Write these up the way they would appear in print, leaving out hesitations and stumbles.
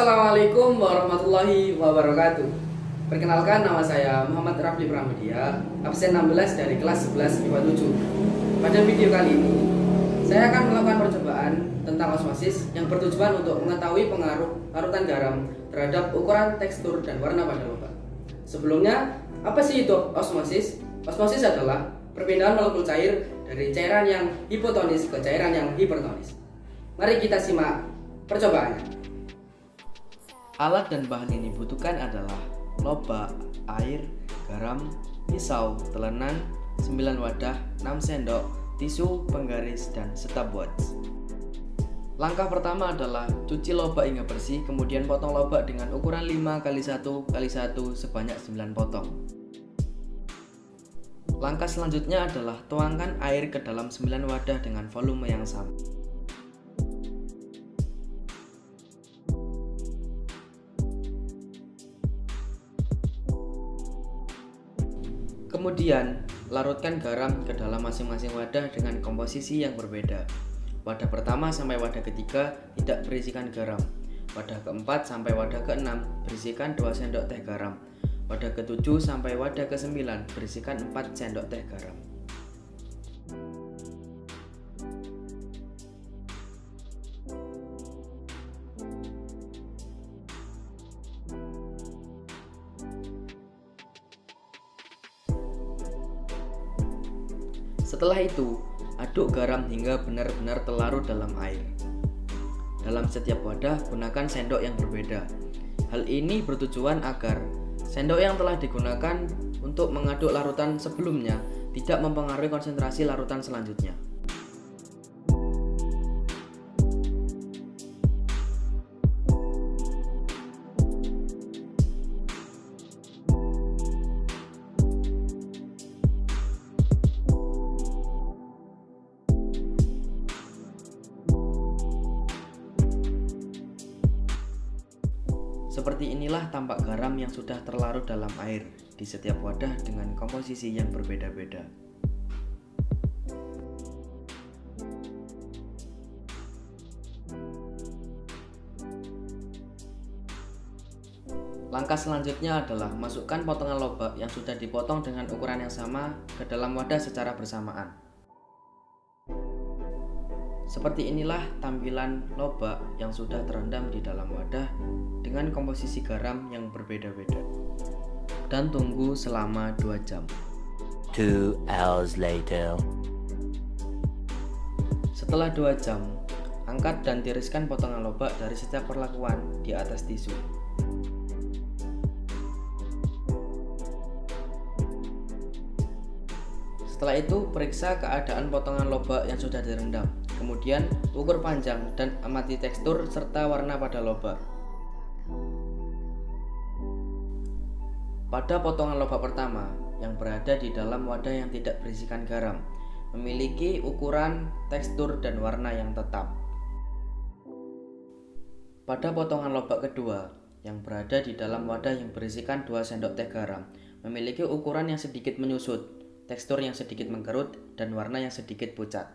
Assalamualaikum warahmatullahi wabarakatuh. Perkenalkan, nama saya Muhammad Rafli Pramedia, absen 16 dari kelas 11 IPA 7. Pada video kali ini, saya akan melakukan percobaan tentang osmosis yang bertujuan untuk mengetahui pengaruh larutan garam terhadap ukuran, tekstur, dan warna pada lobak. Sebelumnya, apa sih itu osmosis? Osmosis adalah perpindahan molekul cair dari cairan yang hipotonis ke cairan yang hipertonis. Mari kita simak percobaannya. Alat dan bahan yang dibutuhkan adalah lobak, air, garam, pisau, telenan, 9 wadah, 6 sendok, tisu, penggaris, dan stopwatch. Langkah pertama adalah cuci lobak hingga bersih, kemudian potong lobak dengan ukuran 5x1x1 sebanyak 9 potong. Langkah selanjutnya adalah tuangkan air ke dalam 9 wadah dengan volume yang sama. Kemudian, larutkan garam ke dalam masing-masing wadah dengan komposisi yang berbeda. Wadah pertama sampai wadah ketiga tidak berisikan garam. Wadah keempat sampai wadah keenam berisikan 2 sendok teh garam. Wadah ketujuh sampai wadah ke-9 berisikan 4 sendok teh garam. Setelah itu, aduk garam hingga benar-benar terlarut dalam air. Dalam setiap wadah, gunakan sendok yang berbeda. Hal ini bertujuan agar sendok yang telah digunakan untuk mengaduk larutan sebelumnya tidak mempengaruhi konsentrasi larutan selanjutnya. Seperti inilah tampak garam yang sudah terlarut dalam air di setiap wadah dengan komposisi yang berbeda-beda. Langkah selanjutnya adalah masukkan potongan lobak yang sudah dipotong dengan ukuran yang sama ke dalam wadah secara bersamaan. Seperti inilah tampilan lobak yang sudah terendam di dalam wadah dengan komposisi garam yang berbeda-beda. Dan tunggu selama 2 jam. 2 hours later. Setelah 2 jam, angkat dan tiriskan potongan lobak dari setiap perlakuan di atas tisu. Setelah itu, periksa keadaan potongan lobak yang sudah direndam. Kemudian, ukur panjang dan amati tekstur serta warna pada lobak. Pada potongan lobak pertama, yang berada di dalam wadah yang tidak berisikan garam, memiliki ukuran, tekstur, dan warna yang tetap. Pada potongan lobak kedua, yang berada di dalam wadah yang berisikan 2 sendok teh garam, memiliki ukuran yang sedikit menyusut, tekstur yang sedikit mengkerut, dan warna yang sedikit pucat.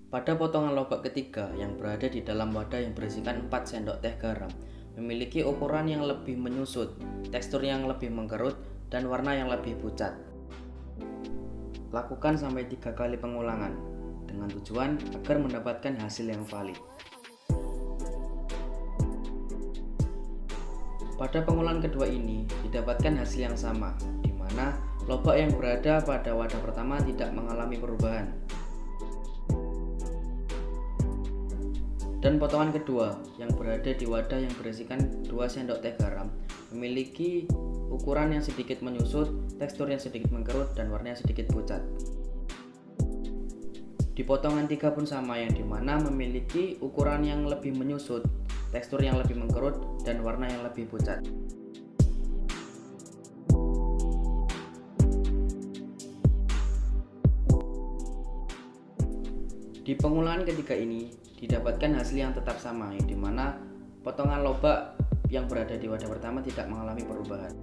Pada potongan lobak ketiga yang berada di dalam wadah yang berisikan 4 sendok teh garam, memiliki ukuran yang lebih menyusut, tekstur yang lebih mengkerut, dan warna yang lebih pucat. Lakukan sampai 3 kali pengulangan, dengan tujuan agar mendapatkan hasil yang valid. Pada pengulangan kedua ini, didapatkan hasil yang sama, di mana lobak yang berada pada wadah pertama tidak mengalami perubahan. Dan potongan kedua yang berada di wadah yang berisikan 2 sendok teh garam memiliki ukuran yang sedikit menyusut, tekstur yang sedikit mengkerut, dan warna yang sedikit pucat. Di potongan 3 pun sama, yang dimana memiliki ukuran yang lebih menyusut, tekstur yang lebih mengkerut, dan warna yang lebih pucat. Di pengulangan ketiga ini didapatkan hasil yang tetap sama, yang dimana potongan lobak yang berada di wadah pertama tidak mengalami perubahan.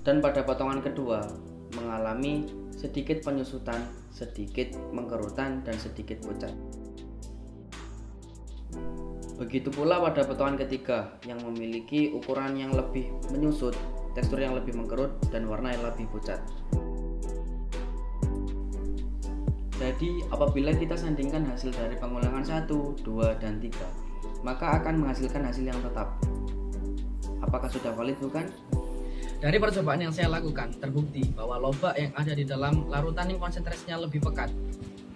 Dan pada potongan kedua mengalami sedikit penyusutan, sedikit mengkerutan, dan sedikit pucat. Begitu pula pada potongan ketiga yang memiliki ukuran yang lebih menyusut, tekstur yang lebih mengkerut, dan warna yang lebih pucat. Jadi apabila kita sandingkan hasil dari pengulangan 1, 2, dan 3, maka akan menghasilkan hasil yang tetap. Apakah sudah valid bukan? Dari percobaan yang saya lakukan, terbukti bahwa lobak yang ada di dalam larutan yang konsentrasinya lebih pekat,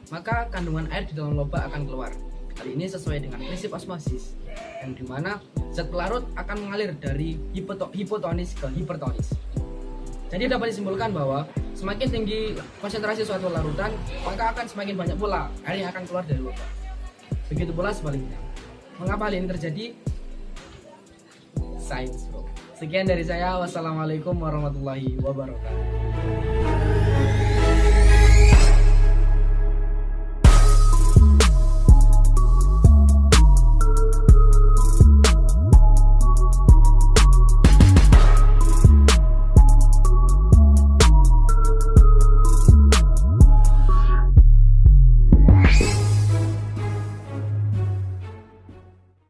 maka kandungan air di dalam lobak akan keluar. Hal ini sesuai dengan prinsip osmosis, yang dimana zat pelarut akan mengalir dari hipotonis ke hipertonis. Jadi dapat disimpulkan bahwa semakin tinggi konsentrasi suatu larutan, maka akan semakin banyak pula air yang akan keluar dari lobak. Begitu pula sebaliknya. Mengapa hal ini terjadi? Sains bro. Sekian dari saya. Wassalamualaikum warahmatullahi wabarakatuh.